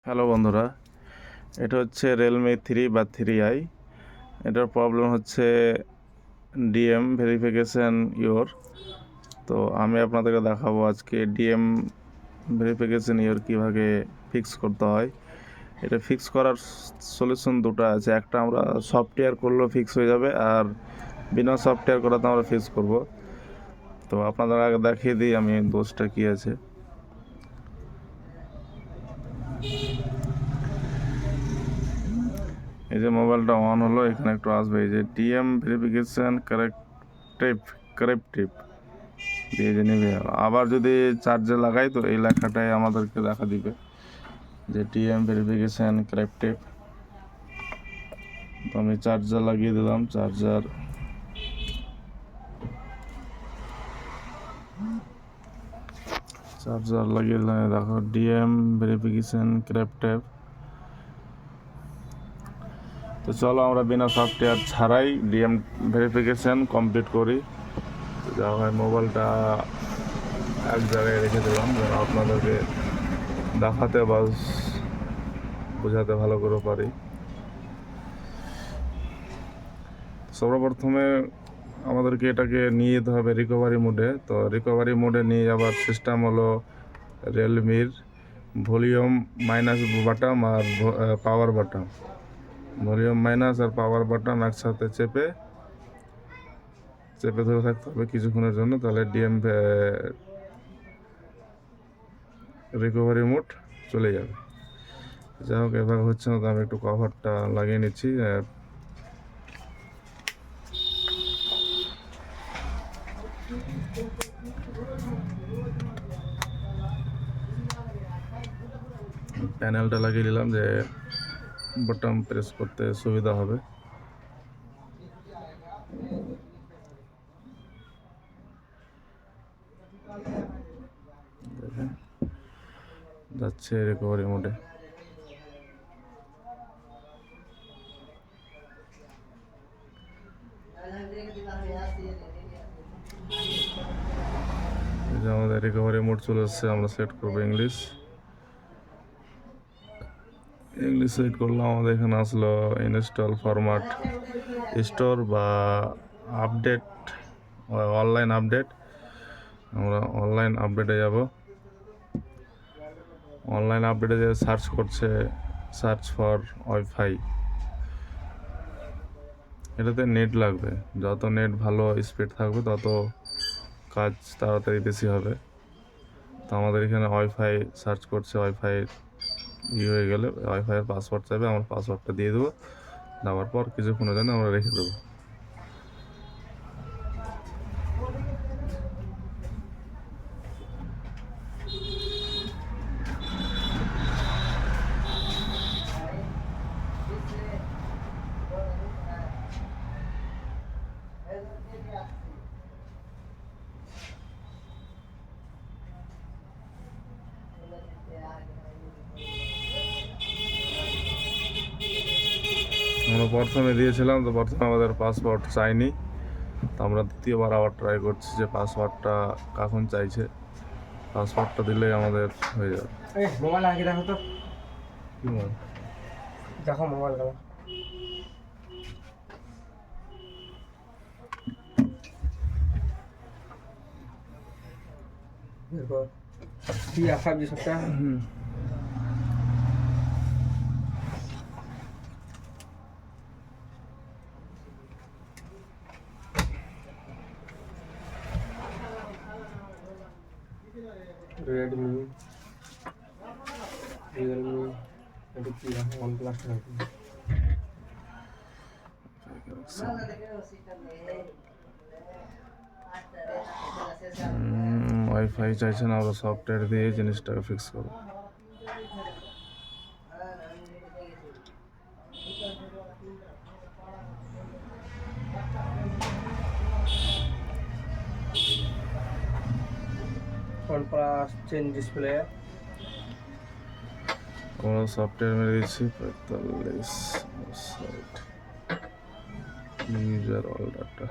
Hello বন্ধুরা, এটা হচ্ছে রিয়েলমি 3 বা 3i। এটার প্রবলেম হচ্ছে ডিএম ভেরিফিকেশান ইওর। তো আমি আপনাদেরকে দেখাবো আজকে ডিএম ভেরিফিকেশান ইওর কীভাবে ফিক্স করতে হয়। এটা ফিক্স করার সলিউশন দুটো আছে, একটা আমরা সফটওয়্যার করলেও ফিক্স হয়ে যাবে, আর বিনা সফটওয়্যার করাতে আমরা ফিক্স করব। তো আপনাদের আগে দেখিয়ে দিই আমি দোষটা কী আছে। এই যে মোবাইলটা অন হলো, এখানে একটু আসবে এই যে ডিএম ভেরিফিকেশান কারেক্টিভ দিয়ে যে নেমে গেল। আবার যদি চার্জে লাগাই তো এই লেখাটাই আমাদেরকে দেখা দিবে যে ডিএম ভেরিফিকেশান কারেক্টিভ। তো আমি চার্জার লাগিয়ে দিলাম, চার্জার লাগিয়ে দিলাম। দেখো ডিএম ভেরিফিকেশান কারেক্টিভ। তো চলো আমরা বিনা সফটওয়্যার ছাড়াই ডিএম ভেরিফিকেশান কমপ্লিট করি। তো যা হয় মোবাইলটা এক জায়গায় রেখে দিলাম যেন আপনাদেরকে দেখাতে বা বোঝাতে ভালো করে পারি। সর্বপ্রথমে আমাদেরকে এটাকে নিয়ে যেতে হবে রিকভারি মোডে। তো রিকভারি মোডে নিয়ে যাওয়ার সিস্টেম হলো রিয়েলমির ভলিউম মাইনাস বাটন আর পাওয়ার বাটন। ভলিউম মাইনাস আর পাওয়ার বাটন একসাথে চেপে ধরে থাকতে হবে কিছুক্ষণের জন্য, তাহলে ডিএম রিকভারি মোড চলে যাবে। যাই হোক, এভাবে হচ্ছে না, তো আমি একটু কভারটা লাগিয়ে নিচ্ছি। প্যানেলটা লাগিয়ে নিলাম যে বাটন প্রেস করতে সুবিধা হবে। যাচ্ছে রিকভারি মোডে। আমাদের রিকভারি মোড চলে এসছে, আমরা সেট করবো ইংলিশ সেট করলাম। আমাদের এখানে আসলো ইনস্টল ফরম্যাট স্টোর বা আপডেট, অনলাইন আপডেট। আমরা অনলাইন আপডেটে যাব। অনলাইন আপডেটে যে সার্চ করছে সার্চ ফর ওয়াইফাই, এটাতে নেট লাগবে। যত নেট ভালো স্পিড থাকবে তত কাজ তাড়াতাড়ি বেশি হবে। তো আমাদের এখানে ওয়াইফাই সার্চ করছে, ওয়াইফাই হয়ে গেলে ওয়াইফাইয়ের পাসওয়ার্ড চাইবে, আমরা পাসওয়ার্ডটা দিয়ে দেবো। দেওয়ার পর কিছুক্ষণের জন্য আমরা রেখে দেবো। আমরা প্রথমে দিয়েছিলাম, তো প্রথমে আমাদের পাসওয়ার্ড চাইনি, তো আমরা দ্বিতীয়বার আবার ট্রাই করছি যে পাসওয়ার্ডটা কখন চাইছে। পাসওয়ার্ডটা দিলেই আমাদের হয়ে যাবে। মোবাইল আগে দেখো তো, কি বল দেখো মোবাইল দেখো। এরপর কি আসার যে সবটা রেডমি রিয়েলমি এটা কি ওয়ান প্লাস ওয়াইফাই চাইছে না, আমরা সফটওয়্যার দিয়ে জিনিসটাকে ফিক্স করবো। ওয়ান প্লাস চেঞ্জ ডিসপ্লে আমরা সফটওয়্যার মেরে দিচ্ছি 45 সাইট ইউজার অল ডাটা।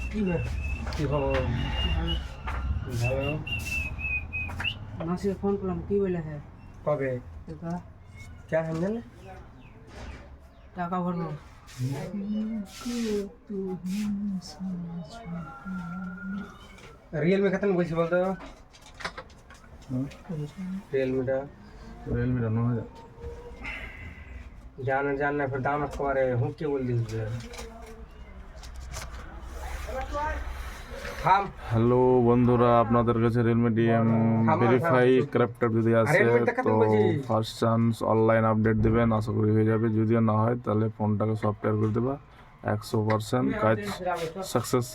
কি খবর? ভালো। মাসিকে ফোন করলাম কি বলে হ্যাঁ কবে? টাকা क्या हैंडल? টাকা ভরবো रियल मी खत्म बोलছি বলতো रियलमीটা রিয়েলমিটা 9000। जान ना फिर दाम तुम्हारे हूँ क्या बोल दी থাম হ্যালো বন্ধুরা, আপনাদের কাছে রিয়েলমি ডিএম ভেরিফাই ক্রাফটার যদি আসে Realme টা তো কেমন বলছি? ফার্স্ট চান্স অনলাইন আপডেট দিবেন, আশা করি হয়ে যাবে। যদিও না হয় তাহলে ফোনটাকে সফটওয়্যার করে দেবা, 100% কাজ সাকসেস।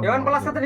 এমন প্লাস সাথে